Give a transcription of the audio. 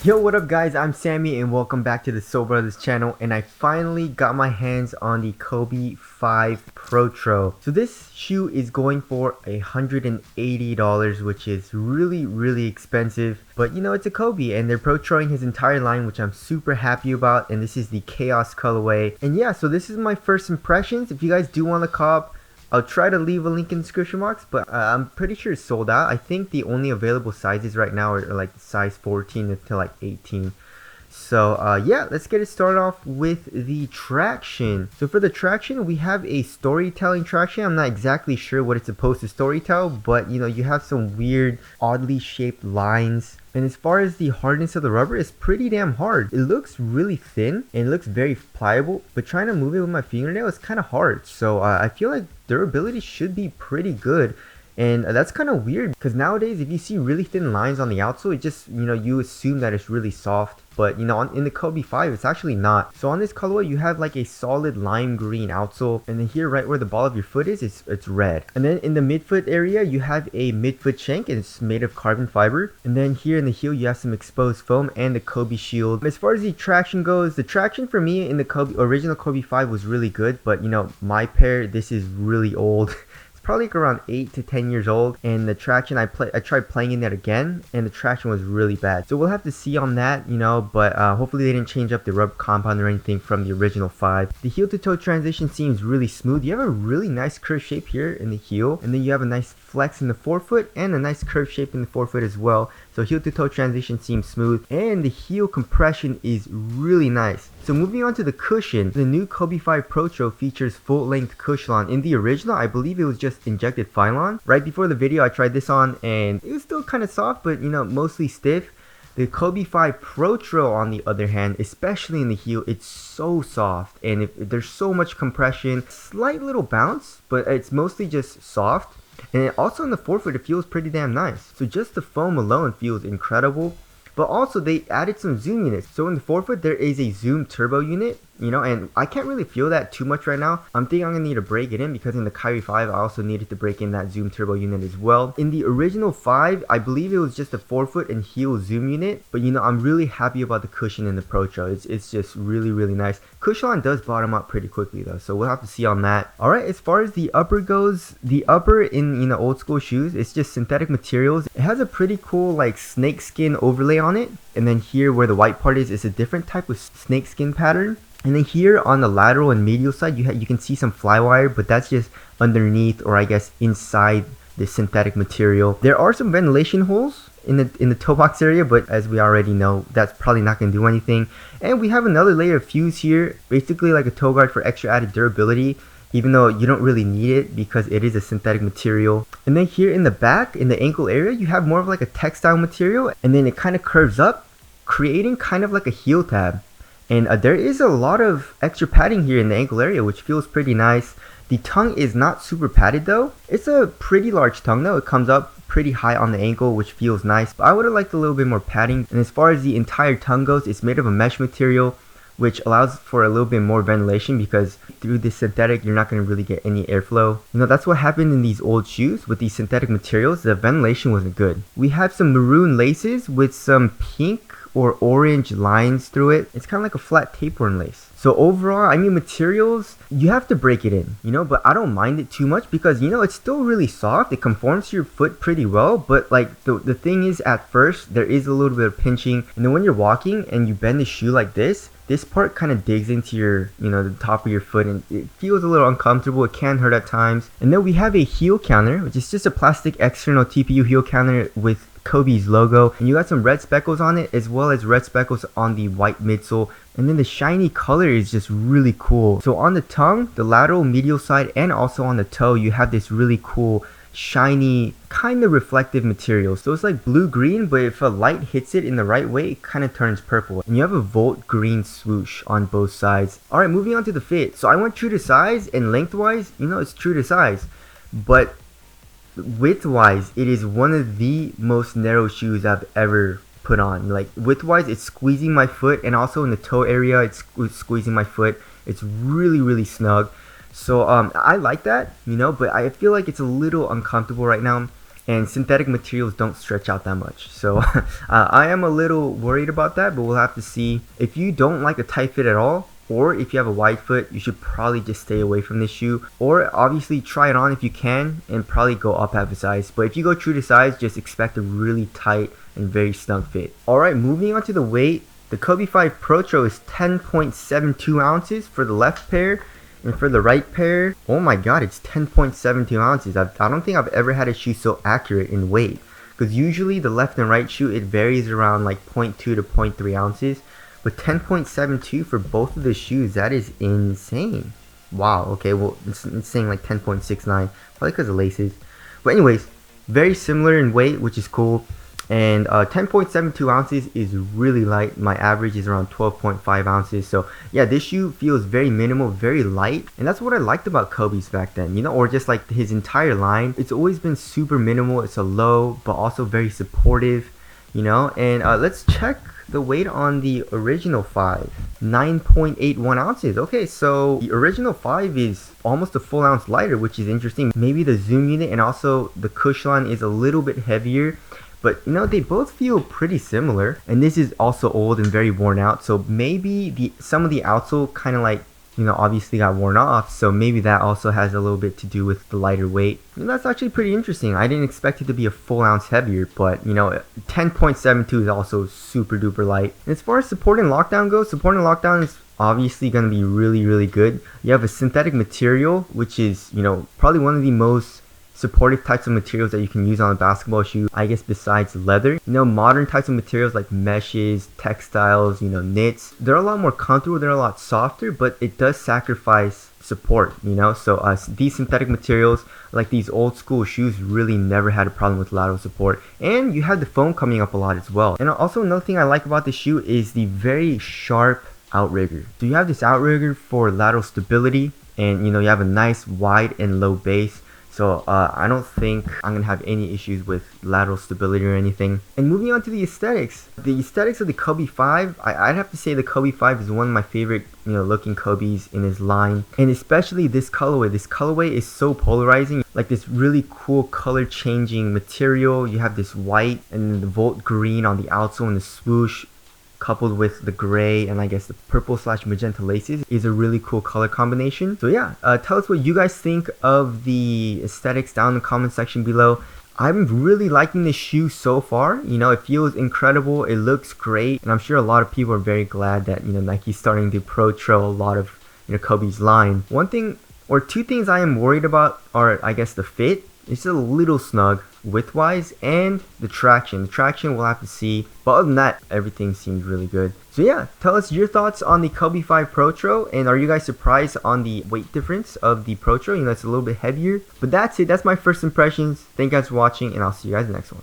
Yo, what up guys, I'm Sammy and welcome back to the Soul Brothers channel, and I finally got my hands on the Kobe 5 Protro. So this shoe is going for $180, which is really expensive, but you know, it's a Kobe and they're Protroing his entire line, which I'm super happy about, and this is the Chaos colorway. And yeah, so this is my first impressions. If you guys do want to cop, I'll try to leave a link in the description box, but I'm pretty sure it's sold out. I think the only available sizes right now are like size 14 to like 18. So yeah, let's get it started off with the traction. So for the traction, we have a storytelling traction. I'm not exactly sure what it's supposed to storytell, but you know, you have some weird, oddly shaped lines. And as far as the hardness of the rubber, it's pretty damn hard. It looks really thin and it looks very pliable, but trying to move it with my fingernail is kind of hard. So I feel like durability should be pretty good. And that's kind of weird because nowadays if you see really thin lines on the outsole, it just, you know, you assume that it's really soft. But you know, in the Kobe 5, it's actually not. So on this colorway, you have like a solid lime green outsole, and then here right where the ball of your foot is, it's red. And then in the midfoot area, you have a midfoot shank, and it's made of carbon fiber. And then here in the heel, you have some exposed foam and the Kobe shield. As far as the traction goes, the traction for me in the original Kobe 5 was really good, but you know, my pair, this is really old. Probably like around 8 to 10 years old, and the traction I tried playing in that again, and the traction was really bad. So we'll have to see on that, you know, but hopefully they didn't change up the rub compound or anything from the original 5. The heel to toe transition seems really smooth. You have a really nice curve shape here in the heel, and then you have a nice flex in the forefoot and a nice curve shape in the forefoot as well. So heel to toe transition seems smooth, and the heel compression is really nice. So moving on to the cushion, the new Kobe 5 Protro features full-length Cushlon. In the original, I believe it was just injected Phylon. Right before the video, I tried this on and it was still kind of soft, but you know, mostly stiff. The Kobe 5 Protro, on the other hand, especially in the heel, it's so soft, and there's so much compression, slight little bounce, but it's mostly just soft. And also in the forefoot, it feels pretty damn nice. So just the foam alone feels incredible. But also they added some zoom units. So in the forefoot, there is a zoom turbo unit, you know, and I can't really feel that too much right now. I'm thinking I'm gonna need to break it in because in the Kyrie 5, I also needed to break in that zoom turbo unit as well. In the original 5, I believe it was just a forefoot and heel zoom unit, but you know, I'm really happy about the cushion in the Protro. It's just really nice. Cushion does bottom out pretty quickly though, so we'll have to see on that. All right, as far as the upper goes, the upper in, you know, old school shoes, it's just synthetic materials. It has a pretty cool like snake skin overlay on it, and then here where the white part is a different type of snake skin pattern. And then here on the lateral and medial side, you can see some flywire, but that's just underneath, or I guess inside the synthetic material. There are some ventilation holes in the toe box area, but as we already know, that's probably not going to do anything. And we have another layer of fuse here, basically like a toe guard for extra added durability, even though you don't really need it because it is a synthetic material. And then here in the back, in the ankle area, you have more of like a textile material, and then it kind of curves up, creating kind of like a heel tab. And there is a lot of extra padding here in the ankle area, which feels pretty nice. The tongue is not super padded though. It's a pretty large tongue though. It comes up pretty high on the ankle, which feels nice. But I would have liked a little bit more padding. And as far as the entire tongue goes, it's made of a mesh material, which allows for a little bit more ventilation because through this synthetic, you're not going to really get any airflow. You know, that's what happened in these old shoes with these synthetic materials. The ventilation wasn't good. We have some maroon laces with some pink or orange lines through it. It's kind of like a flat tapeworm lace. So overall, I mean, materials, you have to break it in, you know, but I don't mind it too much because, you know, it's still really soft. It conforms to your foot pretty well, but like the thing is, at first, there is a little bit of pinching, and then when you're walking and you bend the shoe like this part kind of digs into your, you know, the top of your foot, and it feels a little uncomfortable. It can hurt at times. And then we have a heel counter, which is just a plastic external TPU heel counter with Kobe's logo, and you got some red speckles on it as well as red speckles on the white midsole, and then the shiny color is just really cool. So on the tongue, the lateral, medial side, and also on the toe, you have this really cool shiny kind of reflective material. So it's like blue green, but if a light hits it in the right way, it kind of turns purple, and you have a volt green swoosh on both sides. All right, moving on to the fit. So I went true to size, and lengthwise, you know, it's true to size, but width wise, it is one of the most narrow shoes I've ever put on. Like width wise, it's squeezing my foot, and also in the toe area, it's squeezing my foot. It's really snug. So I like that, you know, but I feel like it's a little uncomfortable right now. and synthetic materials don't stretch out that much. So I am a little worried about that, but we'll have to see. If you don't like a tight fit at all, or if you have a wide foot, you should probably just stay away from this shoe, or obviously try it on if you can and probably go up half a size. But if you go true to size, just expect a really tight and very snug fit. Alright, moving on to the weight. The Kobe 5 Protro is 10.72 ounces for the left pair, and for the right pair, oh my god, it's 10.72 ounces. I don't think I've ever had a shoe so accurate in weight, because usually the left and right shoe, it varies around like 0.2 to 0.3 ounces. But 10.72 for both of the shoes, that is insane. Wow, okay, well, it's saying like 10.69, probably because of laces. But anyways, very similar in weight, which is cool. And 10.72 ounces is really light. My average is around 12.5 ounces. So yeah, this shoe feels very minimal, very light. And that's what I liked about Kobe's back then, you know, or just like his entire line. It's always been super minimal. It's a low, but also very supportive, you know. And let's check the weight on the original 5. 9.81 ounces. Okay, so the original 5 is almost a full ounce lighter, which is interesting. Maybe the zoom unit and also the cush line is a little bit heavier, but you know, they both feel pretty similar. And this is also old and very worn out, so maybe some of the outsole kind of like, you know, obviously got worn off, so maybe that also has a little bit to do with the lighter weight. And that's actually pretty interesting. I didn't expect it to be a full ounce heavier, but you know, 10.72 is also super duper light. And as far as support and lockdown goes, support and lockdown is obviously going to be really good. You have a synthetic material, which is, you know, probably one of the most supportive types of materials that you can use on a basketball shoe, I guess, besides leather. You know, modern types of materials like meshes, textiles, you know, knits, they're a lot more comfortable, they're a lot softer, but it does sacrifice support, you know. So these synthetic materials, like these old school shoes, really never had a problem with lateral support. And you have the foam coming up a lot as well. And also another thing I like about the shoe is the very sharp outrigger. So you have this outrigger for lateral stability, and you know, you have a nice wide and low base. So I don't think I'm going to have any issues with lateral stability or anything. And moving on to the aesthetics of the Kobe 5, I'd have to say the Kobe 5 is one of my favorite, you know, looking Kobe's in his line. And especially this colorway. This colorway is so polarizing. Like this really cool color changing material. You have this white and the Volt green on the outsole and the swoosh, coupled with the gray and I guess the purple / magenta laces, is a really cool color combination. So yeah, tell us what you guys think of the aesthetics down in the comment section below. I'm really liking this shoe so far. You know, it feels incredible, it looks great, and I'm sure a lot of people are very glad that, you know, Nike's starting to Protro a lot of, you know, Kobe's line. One thing or two things I am worried about are, I guess, the fit. It's a little snug width wise, and the traction we'll have to see, but other than that, everything seems really good. So yeah, tell us your thoughts on the Kobe 5 Protro, and are you guys surprised on the weight difference of the Protro? You know, it's a little bit heavier, but that's it. That's my first impressions. Thank you guys for watching, and I'll see you guys in the next one.